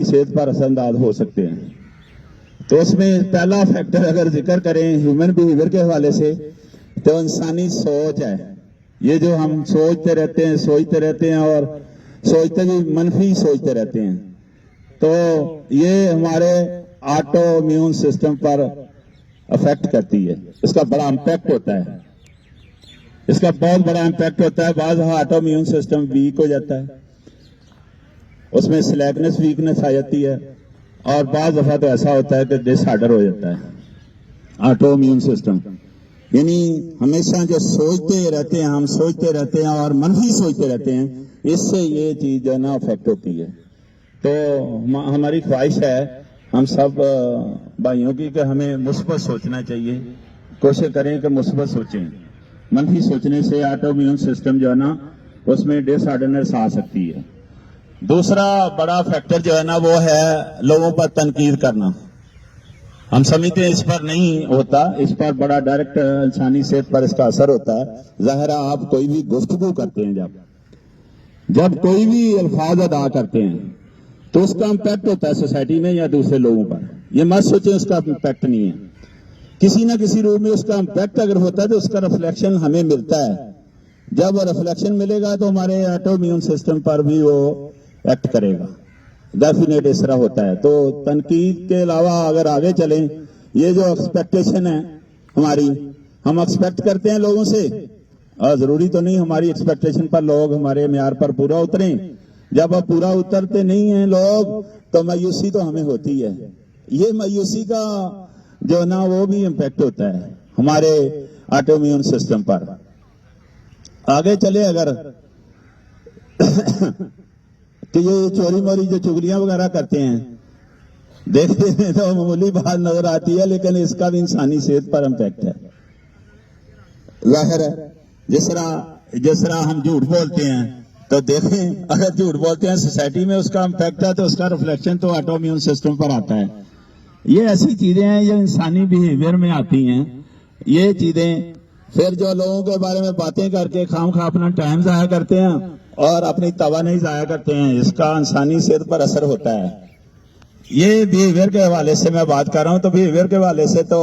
صحت پر اثر انداز ہو سکتے ہیں. تو اس میں پہلا فیکٹر اگر ذکر کریں ہیومن بیہیویئر کے حوالے سے تو انسانی سوچ ہے. یہ جو ہم سوچتے رہتے ہیں اور سوچتے بھی منفی سوچتے رہتے ہیں، تو یہ ہمارے آٹو امیون سسٹم پر افیکٹ کرتی ہے. اس کا بڑا امپیکٹ ہوتا ہے، اس کا بہت بڑا امپیکٹ ہوتا ہے. بعض آٹو امیون سسٹم ویک ہو جاتا ہے، اس میں سلیکنس ویکنس آ جاتی ہے، اور بعض دفعہ تو ایسا ہوتا ہے کہ ڈس آرڈر ہو جاتا ہے آٹو امیون سسٹم. یعنی ہمیشہ جو سوچتے رہتے ہیں، ہم سوچتے رہتے ہیں اور منفی سوچتے رہتے ہیں، اس سے یہ چیز جو ہے نا افیکٹ ہوتی ہے. تو ہماری خواہش ہے ہم سب بھائیوں کی کہ ہمیں مثبت سوچنا چاہیے. کوشش کریں کہ مثبت سوچیں. منفی سوچنے سے آٹو امیون سسٹم جو ہے نا اس میں ڈس آرڈرنس آ سکتی ہے. دوسرا بڑا فیکٹر جو ہے نا وہ ہے لوگوں پر تنقید کرنا. ہم سمجھتے ہیں اس پر نہیں ہوتا، اس پر بڑا ڈائریکٹ انسانی صحت پر اس کا اثر ہوتا ہے. ظاہر ہے آپ کوئی بھی گفتگو کرتے ہیں، جب کوئی بھی الفاظ ادا کرتے ہیں تو اس کا امپیکٹ ہوتا ہے سوسائٹی میں یا دوسرے لوگوں پر. یہ مت سوچیں اس کا امپیکٹ نہیں ہے. کسی نہ کسی روپ میں اس کا امپیکٹ اگر ہوتا ہے تو اس کا ریفلیکشن ہمیں ملتا ہے. جب وہ ریفلیکشن ملے گا تو ہمارے آٹو امیون سسٹم پر بھی وہ ایکٹ کرے گا. ڈیفینیٹ اس طرح ہوتا ہے. تو تنقید کے علاوہ اگر آگے چلیں، یہ جو ایکسپیکٹیشن ہے ہماری، ہم ایکسپیکٹ کرتے ہیں لوگوں سے، اور ضروری تو نہیں ہماری ایکسپیکٹیشن پر لوگ ہمارے معیار پر پورا اتریں. جب اب پورا اترتے نہیں ہیں لوگ تو مایوسی تو ہمیں ہوتی ہے. یہ مایوسی کا جو نا وہ بھی امپیکٹ ہوتا ہے ہمارے آٹو امیون سسٹم پر. آگے چلے اگر کہ یہ چوری موری جو چگلیاں وغیرہ کرتے ہیں، دیکھتے ہیں تو معمولی بات نظر آتی ہے، لیکن اس کا بھی انسانی صحت پر امپیکٹ ہے. ظاہر ہے جس طرح ہم جھوٹ بولتے ہیں تو دیکھیں اگر جھوٹ بولتے ہیں سوسائٹی میں اس کا امپیکٹ ہے تو اس کا ریفلیکشن تو آٹو امیون سسٹم پر آتا ہے. یہ ایسی چیزیں ہیں یہ انسانی بیہیویئر میں آتی ہیں. یہ چیزیں پھر جو لوگوں کے بارے میں باتیں کر کے خام خواہ اپنا ٹائم ضائع کرتے ہیں اور اپنی توانائی ضائع کرتے ہیں، اس کا انسانی صحت پر اثر ہوتا ہے. یہ بیہیویئر کے حوالے سے میں بات کر رہا ہوں. تو بیہیویئر کے حوالے سے تو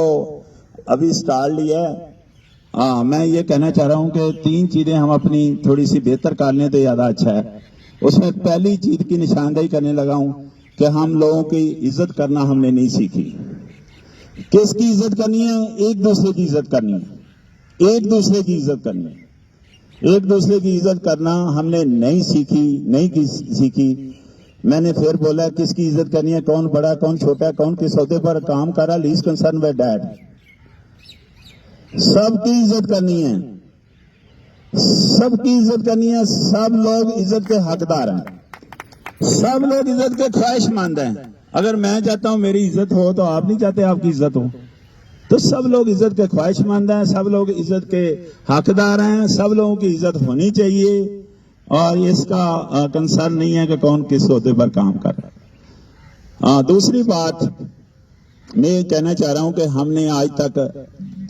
ابھی سٹارٹ لیا ہے. میں یہ کہنا چاہ رہا ہوں کہ 3 چیزیں ہم اپنی تھوڑی سی بہتر کر لیں تو زیادہ اچھا ہے. اس میں پہلی چیز کی نشاندہی کرنے لگا ہوں کہ ہم لوگوں کی عزت کرنا ہم نے نہیں سیکھی. کس کی عزت کرنی ہے؟ ایک دوسرے کی عزت کرنی ہے. ایک دوسرے کی عزت کرنی ہے. ایک دوسرے کی عزت کرنا ہم نے نہیں سیکھی. میں نے پھر بولا کس کی عزت کرنی ہے، کون بڑا کون چھوٹا، کون کس عہدے پر کام کر رہا، لیسٹ کنسرن بائی ڈیٹ. سب کی عزت کرنی ہے، سب کی عزت کرنی ہے. سب لوگ عزت کے حقدار ہیں، سب لوگ عزت کے خواہش مند ہیں. اگر میں چاہتا ہوں میری عزت ہو تو آپ نہیں چاہتے آپ کی عزت ہو. تو سب لوگ عزت کے خواہش مند ہیں، سب لوگ عزت کے حقدار ہیں. سب لوگوں کی عزت ہونی چاہیے اور اس کا کنسرن نہیں ہے کہ کون کس عہدے پر کام کر رہا ہے. دوسری بات میں یہ کہنا چاہ رہا ہوں کہ ہم نے آج تک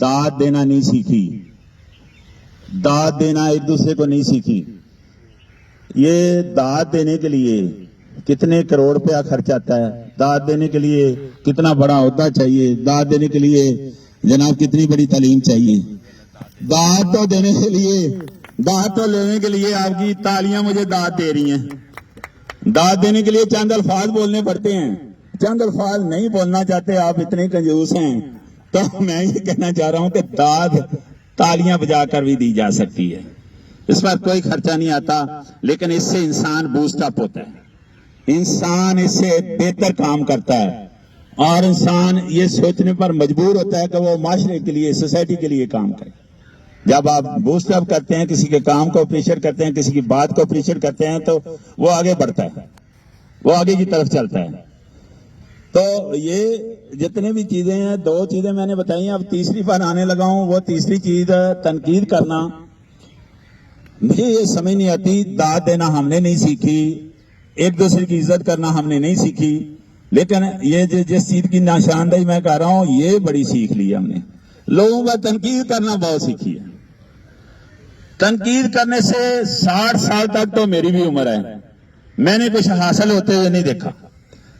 داد دینا نہیں سیکھی. داد دینا ایک دوسرے کو نہیں سیکھی. یہ داد دینے کے لیے کتنے کروڑ روپیہ خرچ آتا ہے، داد دینے کے لیے کتنا بڑا عہدہ چاہیے، داد دینے کے لیے جناب کتنی بڑی تعلیم چاہیے. داد تو دینے کے لیے، داد تو لینے کے لیے آپ کی تالیاں مجھے داد دے رہی ہیں. داد دینے کے لیے چند الفاظ بولنے پڑتے ہیں. چند الفاظ نہیں بولنا چاہتے آپ، اتنے کنجوس ہیں. تو میں یہ کہنا چاہ رہا ہوں کہ داد تالیاں بجا کر بھی دی جا سکتی ہے. اس پر کوئی خرچہ نہیں آتا، لیکن اس سے انسان بوسٹ اپ ہوتا ہے، انسان اس سے بہتر کام کرتا ہے اور انسان یہ سوچنے پر مجبور ہوتا ہے کہ وہ معاشرے کے لیے، سوسائٹی کے لیے کام کرے. جب آپ بوسٹ اپ کرتے ہیں، کسی کے کام کو اپریشیٹ کرتے ہیں، کسی کی بات کو اپریشیٹ کرتے ہیں تو وہ آگے بڑھتا ہے، وہ آگے کی طرف چلتا ہے. تو یہ جتنے بھی چیزیں ہیں، 2 چیزیں میں نے بتائی ہیں. اب تیسری پر آنے لگا ہوں. وہ تیسری چیز تنقید کرنا. مجھے یہ سمجھ نہیں آتی، داد دینا ہم نے نہیں سیکھی، ایک دوسرے کی عزت کرنا ہم نے نہیں سیکھی، لیکن یہ جس چیز کی نشاندہی میں کہہ رہا ہوں یہ بڑی سیکھ لی ہم نے. لوگوں کا تنقید کرنا بہت سیکھی ہے. تنقید کرنے سے 60 سال تک تو میری بھی عمر ہے، میں نے کچھ حاصل ہوتے ہوئے نہیں دیکھا.